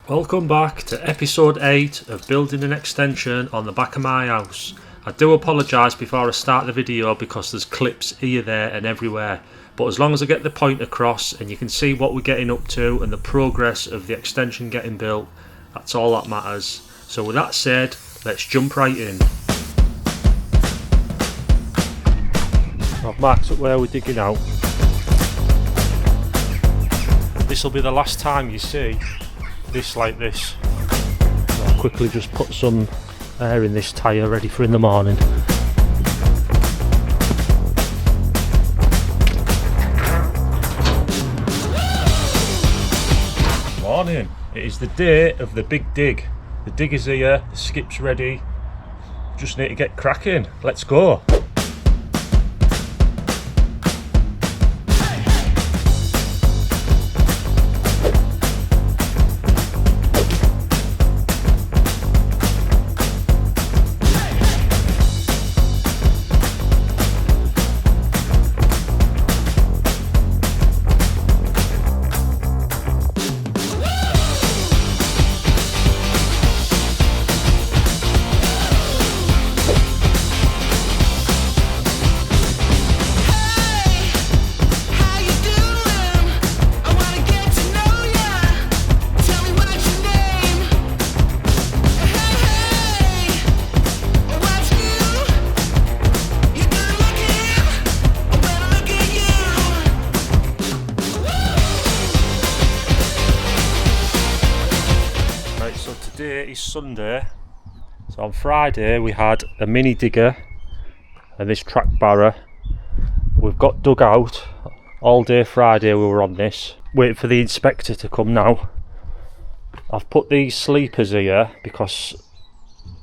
Welcome back to episode 8 of building an extension on the back of my house. I do apologise before I start the video because there's clips here, there and everywhere, but as long as I get the point across and you can see what we're getting up to and the progress of the extension getting built, that's all that matters. So with that said, let's jump right in. I've marked up where we're digging out. This will be the last time you see this like this. I'll quickly just put some air in this tyre ready for in the morning. Morning. It is the day of the big dig. The digger's here, the skip's ready. Just need to get cracking. Let's go. Today is Sunday, so on Friday we had a mini digger and this track barrow. We've got dug out all day Friday. We were on this, waiting for the inspector to come now. I've put these sleepers here because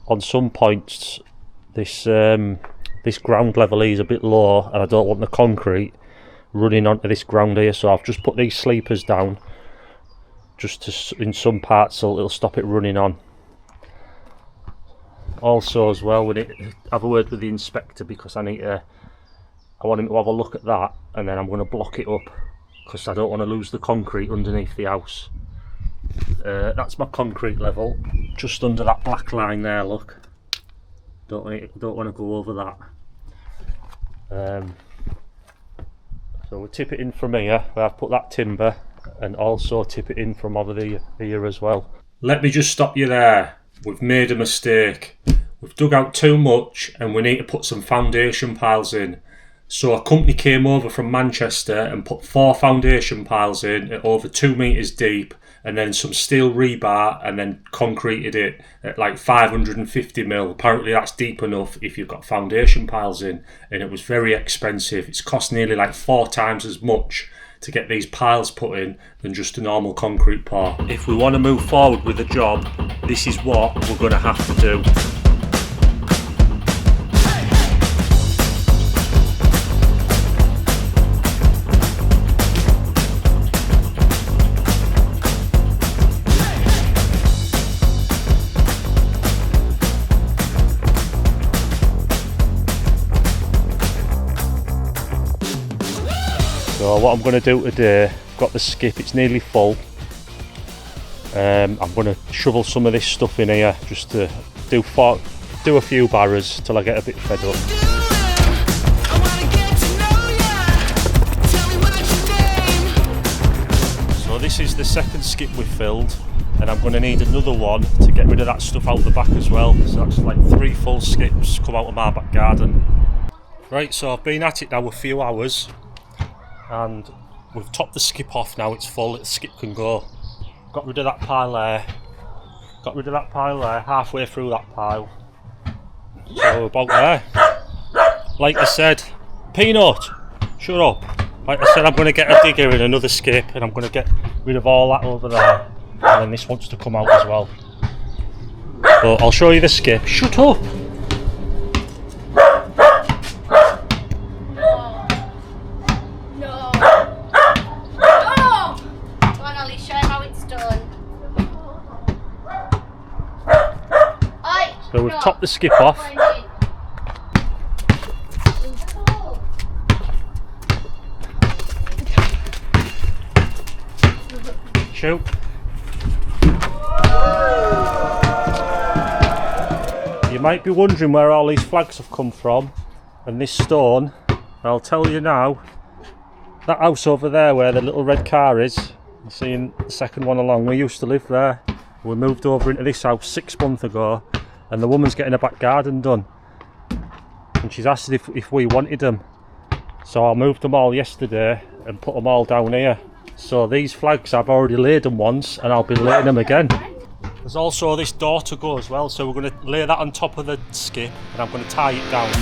on some points this ground level is a bit low and I don't want the concrete running onto this ground here, so I've just put these sleepers down just to, in some parts, so it'll stop it running on. Also as well, we need to have a word with the inspector because I want him to have a look at that, and then I'm going to block it up because I don't want to lose the concrete underneath the house. That's my concrete level, just under that black line there, look. Don't want to go over that. So we'll tip it in from here, where I've put that timber, and also tip it in from over here as well. Let me just stop you there. We've made a mistake. We've dug out too much and we need to put some foundation piles in. So a company came over from Manchester and put 4 foundation piles in at over 2 metres deep, and then some steel rebar, and then concreted it at like 550mm. Apparently that's deep enough if you've got foundation piles in, and it was very expensive. It's cost nearly like 4 times as much to get these piles put in than just a normal concrete pour. If we want to move forward with the job, this is what we're going to have to do. So what I'm going to do today, I've got the skip, it's nearly full. I'm going to shovel some of this stuff in here just to do a few barrows till I get a bit fed up. So this is the second skip we've filled, and I'm going to need another one to get rid of that stuff out the back as well. So that's like 3 full skips come out of my back garden. Right, so I've been at it now a few hours, and we've topped the skip off now. It's full, the skip can go. Got rid of that pile there, halfway through that pile, so about there. Like I said, Peanut, shut up. Like I said, I'm going to get a digger in another skip and I'm going to get rid of all that over there, and then this wants to come out as well. But I'll show you the skip. Shut up. So we've topped the skip off. Shoot. might be wondering where all these flags have come from and this stone. I'll tell you now, that house over there where the little red car is, you're seeing the second one along, we used to live there. We moved over into this house 6 months ago and the woman's getting a back garden done. And she's asked if we wanted them. So I moved them all yesterday and put them all down here. So these flags, I've already laid them once and I'll be laying them again. There's also this door to go as well, so we're going to lay that on top of the skip and I'm going to tie it down.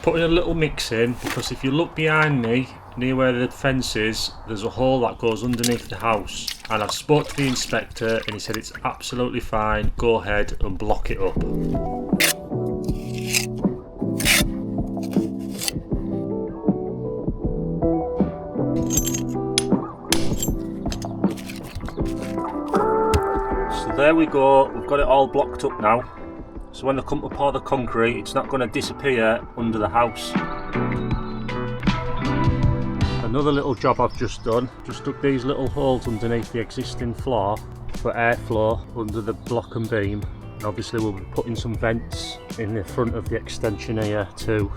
Putting a little mix in because if you look behind me near where the fence is, there's a hole that goes underneath the house, and I spoke to the inspector and he said it's absolutely fine, go ahead and block it up. So there we go, we've got it all blocked up now. So when they come to pour the concrete, it's not going to disappear under the house. Another little job I've just done, just dug these little holes underneath the existing floor for airflow under the block and beam. And obviously we'll be putting some vents in the front of the extension here too.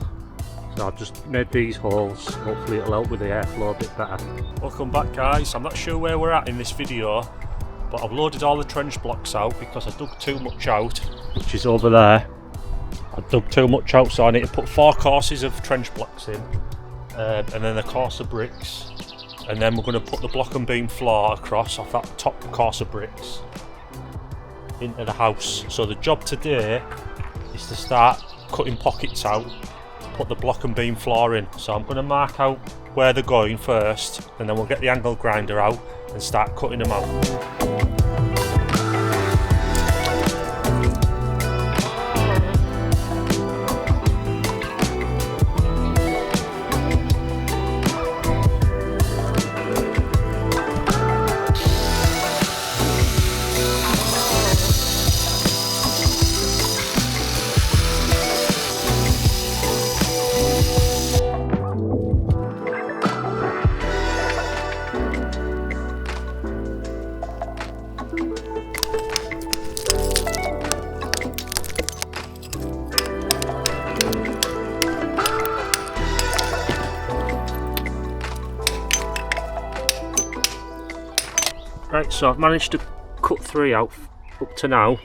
So I've just made these holes, hopefully it'll help with the airflow a bit better. Welcome back guys, I'm not sure where we're at in this video, but I've loaded all the trench blocks out because I dug too much out, which is over there. I dug too much out, so I need to put 4 courses of trench blocks in, and then a course of bricks, and then we're going to put the block and beam floor across off that top course of bricks into the house. So the job today is to start cutting pockets out, put the block and beam floor in. So I'm going to mark out where they're going first, and then we'll get the angle grinder out and start cutting them out. Right, so I've managed to cut 3 out up to now,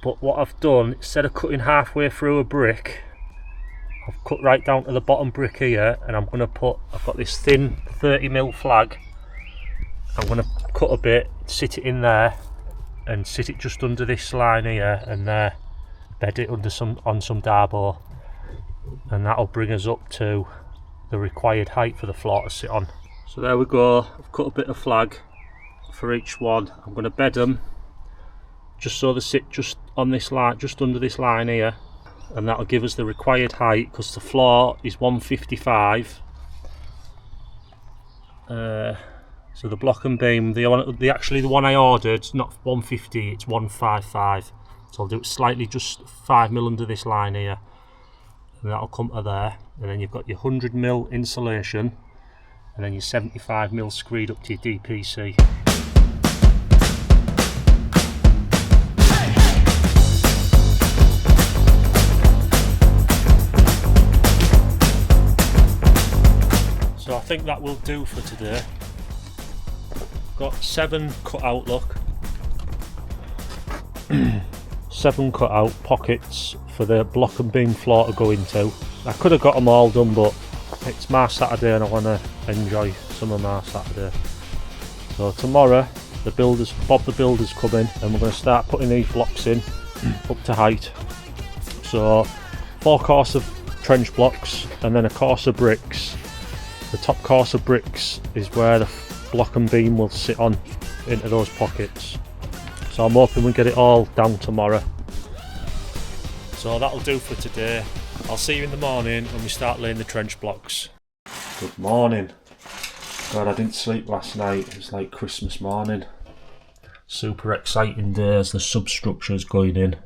but what I've done, instead of cutting halfway through a brick, I've cut right down to the bottom brick here, and I'm going to put, I've got this thin 30mm flag, I'm going to cut a bit, sit it in there, and sit it just under this line here, and bed it under on some Darbo, and that'll bring us up to the required height for the floor to sit on. So there we go, I've cut a bit of flag for each one. I'm going to bed them just so they sit just on this line, just under this line here, and that'll give us the required height, because the floor is 155. So the block and beam, actually the one I ordered, not 150, it's 155. So I'll do it slightly just 5mm under this line here, and that'll come to there. And then you've got your 100mm insulation, and then your 75mm screed up to your DPC. think that will do for today. Got 7 cut out, look. 7 cut out pockets for the block and beam floor to go into. I could have got them all done, but it's my Saturday and I want to enjoy some of my Saturday. So tomorrow Bob the Builder's coming and we're going to start putting these blocks in up to height. So 4 course of trench blocks and then a course of bricks. The top course of bricks is where the block and beam will sit on into those pockets. So I'm hoping we get it all down tomorrow. So that'll do for today. I'll see you in the morning when we start laying the trench blocks. Good morning. God, I didn't sleep last night. It was like Christmas morning. Super exciting day as the substructure's going in.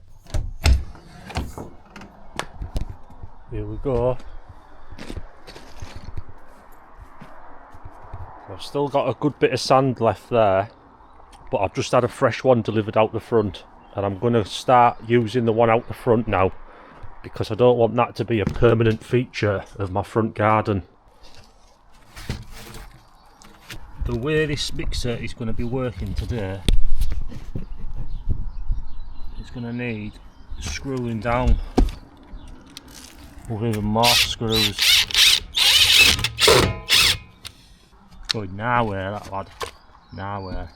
Here we go. I've still got a good bit of sand left there, but I've just had a fresh one delivered out the front, and I'm going to start using the one out the front now because I don't want that to be a permanent feature of my front garden. The way this mixer is going to be working today, it's going to need screwing down with even more screws. Going nowhere, that lad. Nowhere.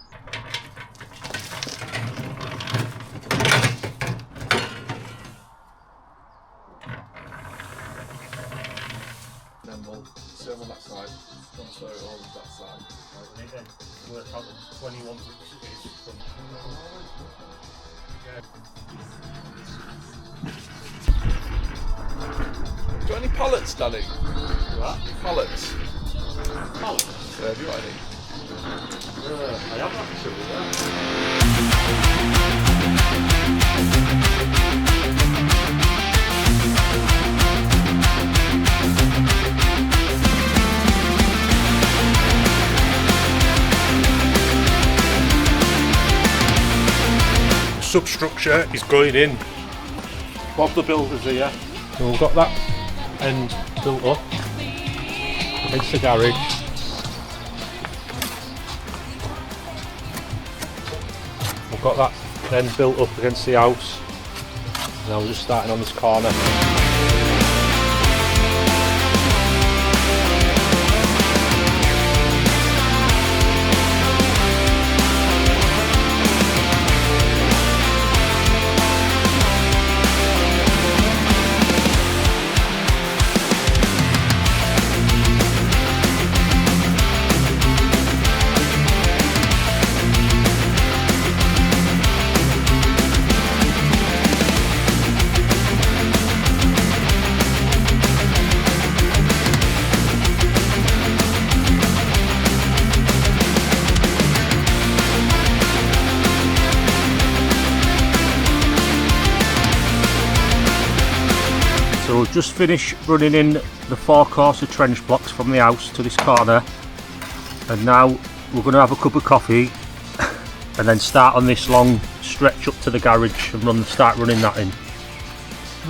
Then we'll serve on that side, transfer it over to that side. And then work out the 21 bricks it is from. Got any pallets, Danny? What? Pallets? Pallets? Yeah, have you got any? I have actually, yeah. Substructure is going in. Bob the Builder's here. So we've got that end built up against the garage. We've got that end built up against the house. Now we're just starting on this corner. So we've just finished running in the 4 course of trench blocks from the house to this corner, and now we're going to have a cup of coffee and then start on this long stretch up to the garage and start running that in.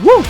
Woo!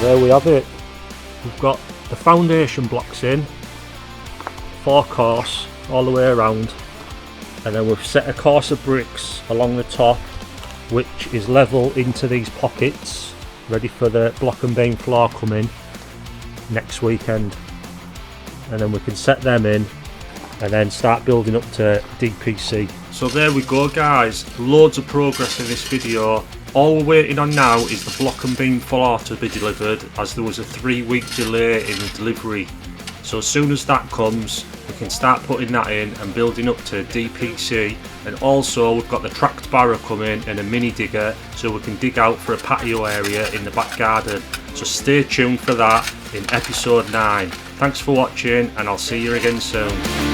there we have it. We've got the foundation blocks in, 4 course all the way around, and then we've set a course of bricks along the top, which is level into these pockets, ready for the block and beam floor coming next weekend. And then we can set them in and then start building up to DPC. So there we go guys, loads of progress in this video. All we're waiting on now is the block and beam floor to be delivered, as there was a 3-week delay in the delivery. So as soon as that comes, we can start putting that in and building up to DPC. And also we've got the tracked barrow coming and a mini digger, so we can dig out for a patio area in the back garden. So stay tuned for that in episode 9. Thanks for watching, and I'll see you again soon.